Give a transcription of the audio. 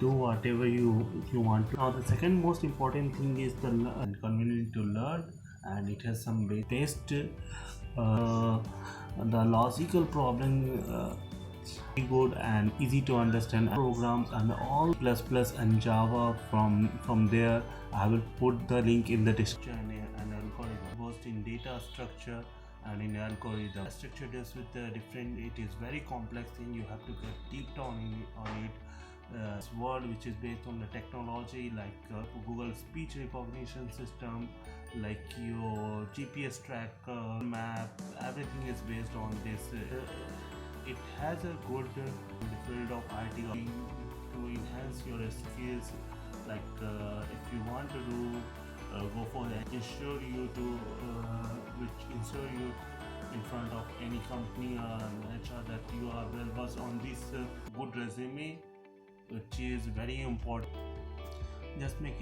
do whatever you want to. Now the second most important thing is the convenient to learn, and it has some based the logical problem good and easy to understand programs and all plus plus and Java from there. I will put the link in the description. And algorithm both in data structure and in algorithm structure deals with the different, it is very complex thing, you have to get deep down on it. This world which is based on the technology like Google speech recognition system, like your GPS tracker, map, everything is based on this. It has a good field of IT to enhance your skills. Like if you want to do go for that, ensure you to ensure you in front of any company or HR that you are well versed on this good resume, which is very important. Just make